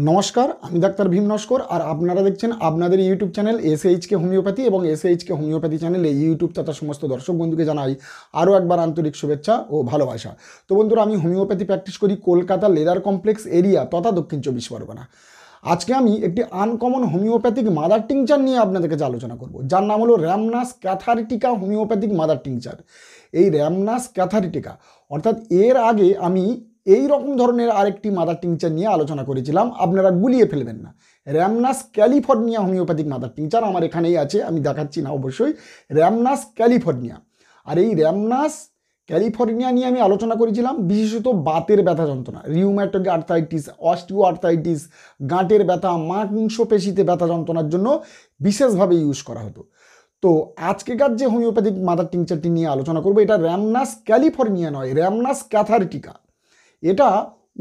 নমস্কার, আমি ডাক্তার ভীম নস্কর আর আপনারা দেখছেন আপনাদের ইউটিউব চ্যানেল এসএইচকে হোমিওপ্যাথি এবং এসএইচকে হোমিওপ্যাথি চ্যানেলে ইউটিউব তথা সমস্ত দর্শক বন্ধুকে জানাই আরও একবার আন্তরিক শুভেচ্ছা ও ভালোবাসা। তো বন্ধুরা, আমি হোমিওপ্যাথি প্র্যাকটিস করি কলকাতা লেদার কমপ্লেক্স এরিয়া তথা দক্ষিণ চব্বিশ পরগনা। আজকে আমি একটি আনকমন হোমিওপ্যাথিক মাদার টিংচার নিয়ে আপনাদের কাছে আলোচনা করব, যার নাম হলো র্যামনাস ক্যাথারিটিকা হোমিওপ্যাথিক মাদার টিংচার। এই র্যামনাস ক্যাথারিটিকা অর্থাৎ এর আগে আমি এই রকম ধরনের আরেকটি মাদার টিংচার নিয়ে আলোচনা করেছিলাম, আপনারা গুলিয়ে ফেলবেন না। র্যামনাস ক্যালিফোর্নিয়া হোমিওপ্যাথিক মাদার টিংচার আমার এখানেই আছে, আমি দেখাচ্ছি না অবশ্যই। র্যামনাস ক্যালিফোর্নিয়া, আর এই র্যামনাস ক্যালিফোর্নিয়া নিয়ে আমি আলোচনা করেছিলাম বিশেষত বাতের ব্যথা যন্ত্রণা, রিউম্যাটয়েড আর্থ্রাইটিস, অস্টিও আর্থ্রাইটিস, গাঁটের ব্যথা, মাংসপেশিতে ব্যথা যন্ত্রণার জন্য বিশেষভাবে ইউজ করা হতো। তো আজকেকার যে হোমিওপ্যাথিক মাদার টিংচারটি নিয়ে আলোচনা করবো, এটা র্যামনাস ক্যালিফোর্নিয়া নয়, র্যামনাস ক্যাথারিটিকা। এটা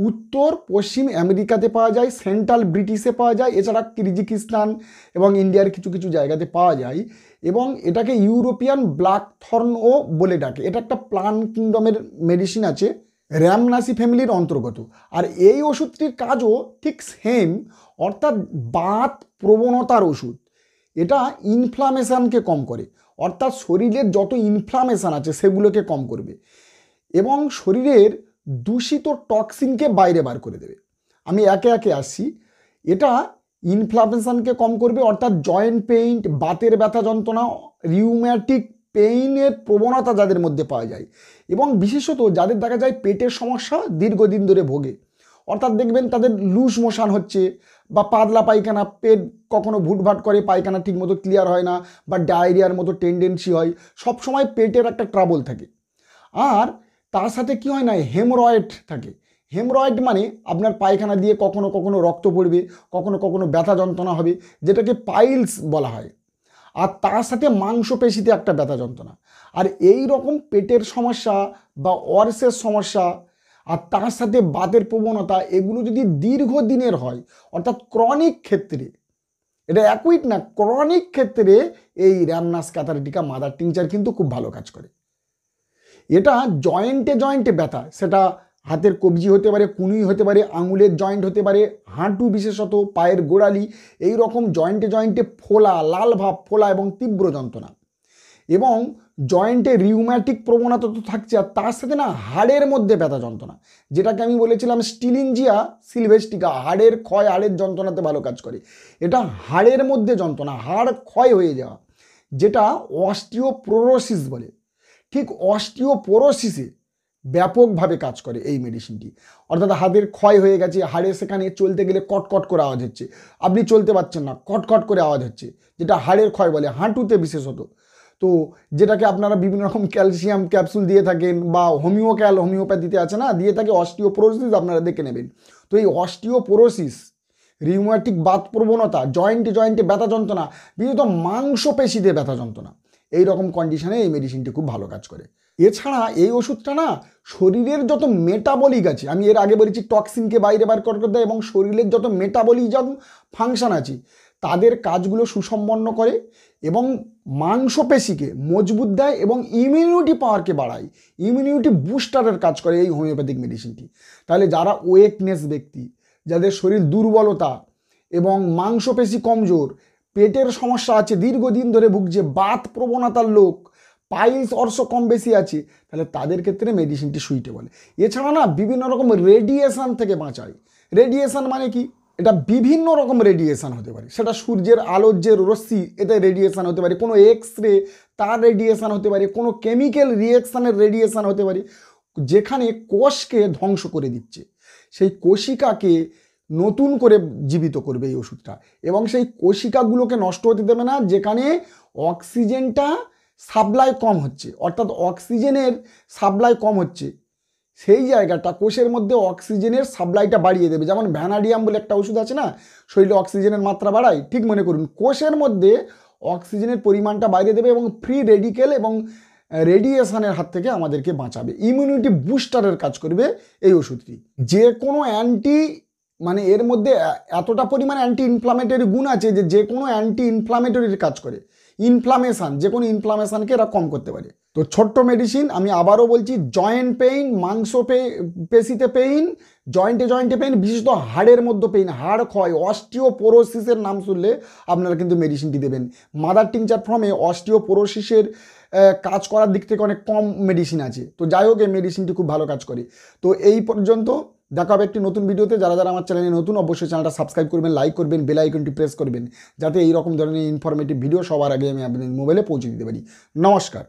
উত্তর পশ্চিম আমেরিকাতে পাওয়া যায়, সেন্ট্রাল ব্রিটিশে পাওয়া যায়, এছাড়া কিরজিকিস্তান এবং ইন্ডিয়ার কিছু কিছু জায়গাতে পাওয়া যায়, এবং এটাকে ইউরোপিয়ান ব্ল্যাক থর্নও বলে ডাকে। এটা একটা প্লান্ট কিংডমের মেডিসিন আছে, র্যামনাসি ফ্যামিলির অন্তর্গত। আর এই ওষুধটির কাজও ঠিক সেম, অর্থাৎ বাত প্রবণতার ওষুধ। এটা ইনফ্লামেশানকে কম করে, অর্থাৎ শরীরের যত ইনফ্লামেশান আছে সেগুলোকে কম করবে এবং শরীরের দূষিত টক্সিনকে বাইরে বার করে দেবে। আমি একে একে আসছি। এটা ইনফ্লামেশনকে কম করবে, অর্থাৎ জয়েন্ট পেইন, বাতের ব্যথা যন্ত্রণা, রিউম্যাটিক পেইনের প্রবণতা যাদের মধ্যে পাওয়া যায়, এবং বিশেষত যাদের দেখা যায় পেটের সমস্যা দীর্ঘদিন ধরে ভোগে, অর্থাৎ দেখবেন তাদের লুজ মোশন হচ্ছে বা পাতলা পায়খানা, পেট কখনো ভুটভাট করে, পায়খানা ঠিকমতো ক্লিয়ার হয় না, বা ডায়রিয়ার মতো টেন্ডেন্সি হয়, সবসময় পেটের একটা ট্রাবল থাকে। আর তার সাথে কি হয় না, হেমরয়েড থাকে। হেমরয়েড মানে আপনার পায়খানা দিয়ে কখনো কখনো রক্ত পড়বে, কখনো কখনো ব্যথা যন্ত্রণা হবে, যেটাকে পাইলস বলা হয়। আর তার সাথে মাংসপেশিতে একটা ব্যথা যন্ত্রণা। আর এই রকম পেটের সমস্যা বা অর্সের সমস্যা আর তার সাথে বাতের প্রবণতা, এগুলো যদি দীর্ঘদিনের হয়, অর্থাৎ ক্রনিক ক্ষেত্রে, এটা অ্যাকুইট না, ক্রনিক ক্ষেত্রে এই র্যামনাস ক্যাথারিটিকা মাদার টিংচার কিন্তু খুব ভালো কাজ করে। এটা জয়েন্টে জয়েন্টে ব্যথা, সেটা হাতের কবজি হতে পারে, কুনুই হতে পারে, আঙুলের জয়েন্ট হতে পারে, হাঁটু বিশেষত, পায়ের গোড়ালি, এই রকম জয়েন্টে জয়েন্টে ফোলা, লাল ভাব, ফোলা এবং তীব্র যন্ত্রণা, এবং জয়েন্টে রিউম্যাটিক প্রবণতা তো থাকছে, আর তার সাথে না হাড়ের মধ্যে ব্যথা যন্ত্রণা, যেটাকে আমি বলেছিলাম স্টিলিনজিয়া সিলভেস্টিকা, হাড়ের ক্ষয়, হাড়ের যন্ত্রণাতে ভালো কাজ করে। এটা হাড়ের মধ্যে যন্ত্রণা, হাড় ক্ষয় হয়ে যাওয়া, যেটা অস্টিওপোরোসিস বলে। ঠিক অস্টিওপোরোসিসে ব্যাপকভাবে কাজ করে এই মেডিসিনটি। অর্থাৎ হাড়ের ক্ষয় হয়ে গেছে, হাড়ে সেখানে চলতে গেলে কটকট করে আওয়াজ হচ্ছে, আপনি চলতে পারছেন না, কটকট করে আওয়াজ হচ্ছে, যেটা হাড়ের ক্ষয় বলে, হাঁটুতে বিশেষত। তো যেটাকে আপনারা বিভিন্ন রকম ক্যালসিয়াম ক্যাপসুল দিয়ে থাকেন, বা হোমিওপ্যাথিতে আছে না, দিয়ে থাকে অস্টিওপোরোসিস, আপনারা দেখে নেবেন। তো এই অস্টিওপোরোসিস, রিউম্যাটিক বাত প্রবণতা, জয়েন্টে জয়েন্টে ব্যথা যন্ত্রণা, বিশেষত মাংসপেশিতে ব্যথা যন্ত্রণা, এই রকম কন্ডিশনে এই মেডিসিনটি খুব ভালো কাজ করে। এছাড়া এই ওষুধটা না শরীরের যত মেটাবলিক আছে, আমি এর আগে বলেছি টক্সিনকে বাইরে বার করতে দেয়, এবং শরীরের যত মেটাবলিজম ফাংশন আছে তাদের কাজগুলো সুসম্পন্ন করে, এবং মাংসপেশিকে মজবুত দেয়, এবং ইমিউনিটি পাওয়ারকে বাড়ায়, ইমিউনিটি বুস্টারের কাজ করে এই হোমিওপ্যাথিক মেডিসিনটি। তাহলে যারা ওয়েকনেস ব্যক্তি, যাদের শরীর দুর্বলতা এবং মাংসপেশি কমজোর, পেটের সমস্যা আছে, দীর্ঘদিন ধরে ভুগছে, বাত প্রবণতার লোক, পাইলস অর্শ কম বেশি আছে, তাহলে তাদের ক্ষেত্রে মেডিসিনটি সুইটেবল। এছাড়া না বিভিন্ন রকম রেডিয়েশন থেকে বাঁচায়। রেডিয়েশন মানে কি, এটা বিভিন্ন রকম রেডিয়েশন হতে পারে, সেটা সূর্যের আলোর যে রশ্মি, এতে রেডিয়েশন হতে পারে, কোনো এক্স-রে তার রেডিয়েশন হতে পারে, কোনো কেমিক্যাল রিয়েকশানের রেডিয়েশন হতে পারে, যেখানে কোষকে ধ্বংস করে দিচ্ছে, সেই কোষিকাকে নতুন করে জীবিত করবে এই ওষুধটা, এবং সেই কোষিকাগুলোকে নষ্ট হতে দেবে না, যেখানে অক্সিজেনটা সাপ্লাই কম হচ্ছে, অর্থাৎ অক্সিজেনের সাপ্লাই কম হচ্ছে, সেই জায়গাটা কোষের মধ্যে অক্সিজেনের সাপ্লাইটা বাড়িয়ে দেবে। যেমন ভ্যানাডিয়াম বলে একটা ওষুধ আছে না, শরীরে অক্সিজেনের মাত্রা বাড়ায়, ঠিক মনে করুন কোষের মধ্যে অক্সিজেনের পরিমাণটা বাড়িয়ে দেবে, এবং ফ্রি রেডিকেল এবং রেডিয়েশনের হাত থেকে আমাদেরকে বাঁচাবে, ইমিউনিটি বুস্টারের কাজ করবে এই ওষুধটি। যে কোনো মানে এর মধ্যে এতটা পরিমাণে অ্যান্টি ইনফ্লামেটরি গুণ আছে যে কোনো অ্যান্টি ইনফ্লামেটরির কাজ করে, ইনফ্লামেশান, যে কোনো ইনফ্লামেশানকে এরা কম করতে পারে। তো ছোট্ট মেডিসিন, আমি আবারও বলছি, জয়েন্ট পেইন, পেশিতে পেইন, জয়েন্টে পেইন, বিশেষত হাড়ের মধ্যে পেইন, হাড় ক্ষয়, অস্টিওপোরোসিসের নাম শুনলে আপনারা কিন্তু মেডিসিনটি দেবেন। মাদার টিংচার ফর্মে অস্টিওপোরোসিসের কাজ করার দিক থেকে অনেক কম মেডিসিন আছে। তো যাই হোক, এই মেডিসিনটি খুব ভালো কাজ করে। তো এই পর্যন্ত, দেখা হবে একটি নতুন ভিডিওতে। যারা যারা আমার চ্যানেলে নতুন, অবশ্যই চ্যানেলটা সাবস্ক্রাইব করবেন, লাইক করবেন, বেল আইকনটি প্রেস করবেন, যাতে এই রকম ধরনের ইনফরমেটিভ ভিডিও সবার আগে আমি আপনাদের মোবাইলে পৌঁছে দিতে পারি। নমস্কার।